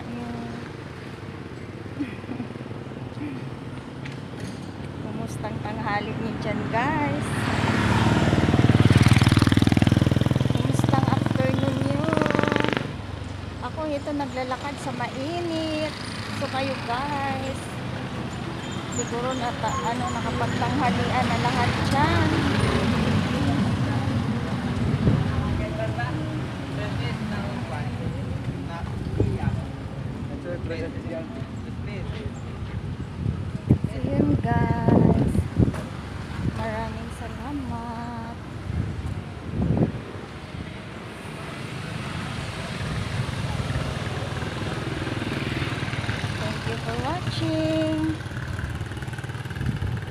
Yun. Kumustang tanghali niyo dyan, guys? Kumustang afternoon niyo? Ako ito naglalakad sa mainit. So kayo, guys, siguro nakapagtanghalian na lahat dyan. So yun, guys, maraming salamat. Thank you for watching.